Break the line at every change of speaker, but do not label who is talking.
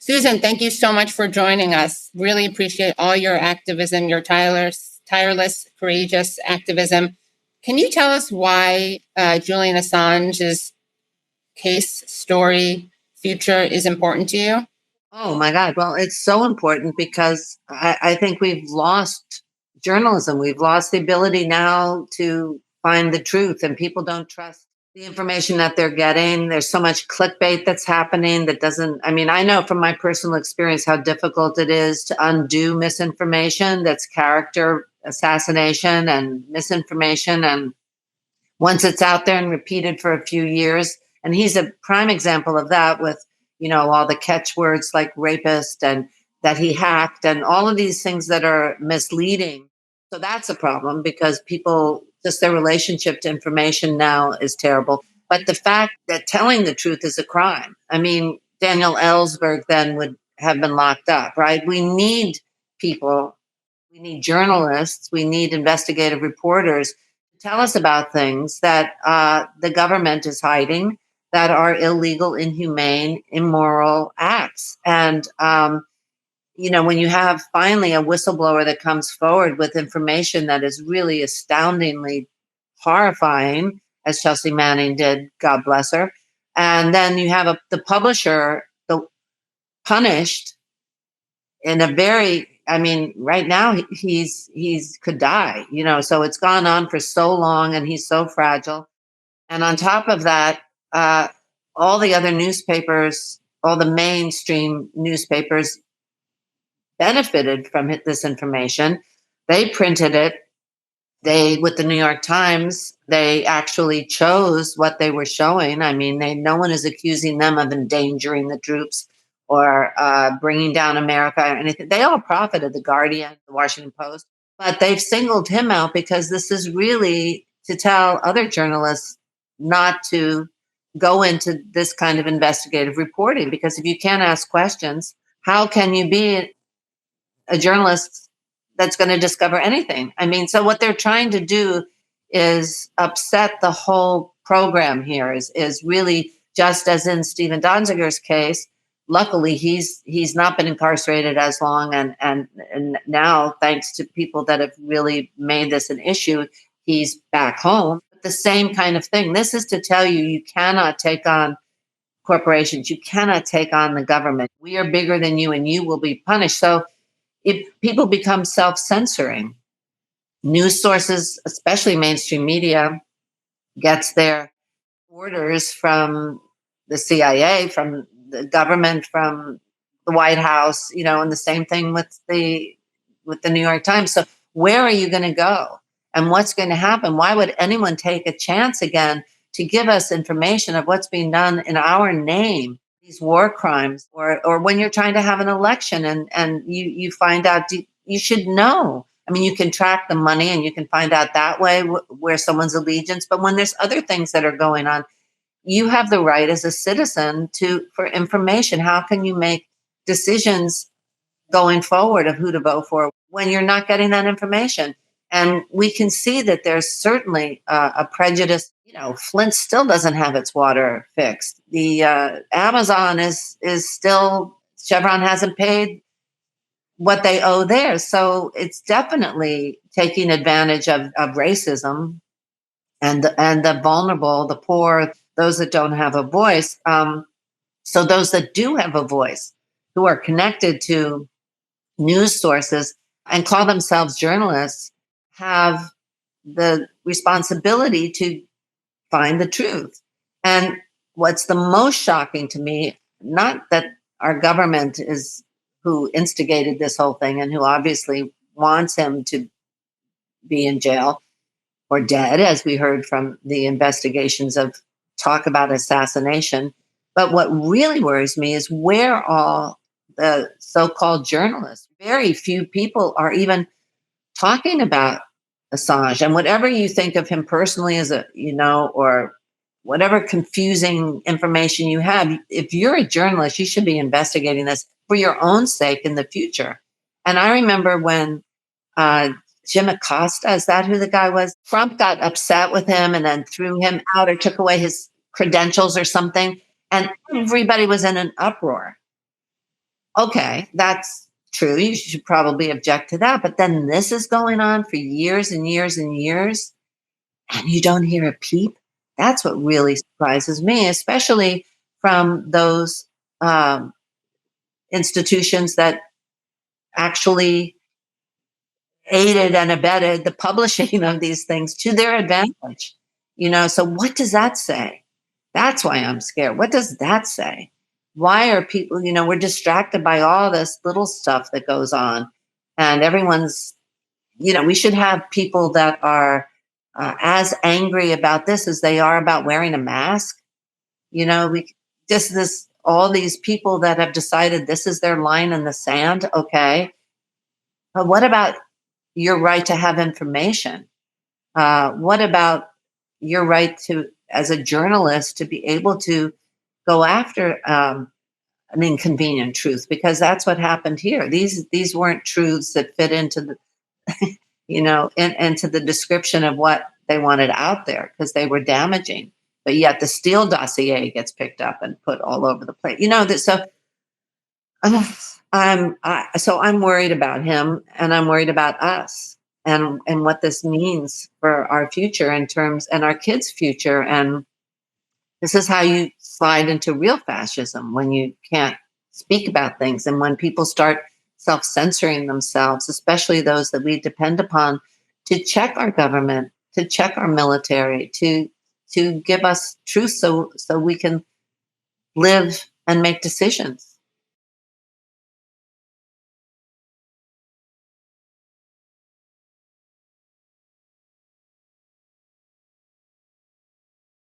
Susan, thank you so much for joining us. Really appreciate all your activism, your tireless, courageous activism. Can you tell us why Julian Assange's case, story, future is important to you?
Oh my God. Well, it's so important because I think we've lost journalism. We've lost the ability now to find the truth, and people don't trust the information that they're getting. There's so much clickbait that's happening that doesn't, I mean, I know from my personal experience how difficult it is to undo misinformation that's character assassination and misinformation. And once it's out there and repeated for a few years, and he's a prime example of that with, all the catchwords like rapist and that he hacked and all of these things that are misleading. So that's a problem because people, just their relationship to information now is terrible. But the fact that telling the truth is a crime. I mean, Daniel Ellsberg then would have been locked up, right? We need people, we need journalists, we need investigative reporters to tell us about things that the government is hiding, that are illegal, inhumane, immoral acts. And, when you have finally a whistleblower that comes forward with information that is really astoundingly horrifying, as Chelsea Manning did, God bless her. And then you have the publisher punished in a very, I mean, right now he's could die, so it's gone on for so long and he's so fragile. And on top of that, all the other newspapers, all the mainstream newspapers benefited from this information. They printed it. With the New York Times, they actually chose what they were showing. I mean, no one is accusing them of endangering the troops or bringing down America or anything. They all profited, the Guardian, the Washington Post, but they've singled him out because this is really to tell other journalists not to go into this kind of investigative reporting, because if you can't ask questions, how can you be a journalist that's going to discover anything? I mean, so what they're trying to do is upset the whole program here, is really, just as in Stephen Donziger's case. Luckily, he's not been incarcerated as long, and now, thanks to people that have really made this an issue, he's back home. The same kind of thing. This is to tell you, you cannot take on corporations. You cannot take on the government. We are bigger than you, and you will be punished. So if people become self-censoring, news sources, especially mainstream media, gets their orders from the CIA, from the government, from the White House, and the same thing with the New York Times. So where are you going to go? And what's going to happen? Why would anyone take a chance again to give us information of what's being done in our name, these war crimes, or when you're trying to have an election and you find out, you should know. I mean, you can track the money and you can find out that way where someone's allegiance. But when there's other things that are going on, you have the right as a citizen for information. How can you make decisions going forward of who to vote for when you're not getting that information? And we can see that there's certainly a prejudice. Flint still doesn't have its water fixed. The Amazon is still, Chevron hasn't paid what they owe there. So it's definitely taking advantage of racism and the vulnerable, the poor, those that don't have a voice. So those that do have a voice, who are connected to news sources and call themselves journalists, have the responsibility to find the truth. And what's the most shocking to me, not that our government is who instigated this whole thing and who obviously wants him to be in jail or dead, as we heard from the investigations of talk about assassination. But what really worries me is where all the so-called journalists, very few people are even talking about Assange. And whatever you think of him personally as or whatever confusing information you have, if you're a journalist, you should be investigating this for your own sake in the future. And I remember when Jim Acosta, is that who the guy was? Trump got upset with him and then threw him out or took away his credentials or something. And everybody was in an uproar. Okay, that's true. You should probably object to that. But then this is going on for years and years and years, and you don't hear a peep. That's what really surprises me, especially from those um, institutions that actually aided and abetted the publishing of these things to their advantage. So what does that say? That's why I'm scared. What does that say? Why are people, we're distracted by all this little stuff that goes on, and everyone's, we should have people that are as angry about this as they are about wearing a mask. We just this all these people that have decided this is their line in the sand. Okay, but what about your right to have information? What about your right to, as a journalist, to be able to go after an inconvenient truth? Because that's what happened here. These weren't truths that fit into the, into the description of what they wanted out there, because they were damaging. But yet the Steele dossier gets picked up and put all over the place. I'm worried about him, and I'm worried about us, and what this means for our future in terms, and our kids' future. And this is how you slide into real fascism, when you can't speak about things, and when people start self-censoring themselves, especially those that we depend upon to check our government, to check our military, to give us truth, so we can live and make decisions.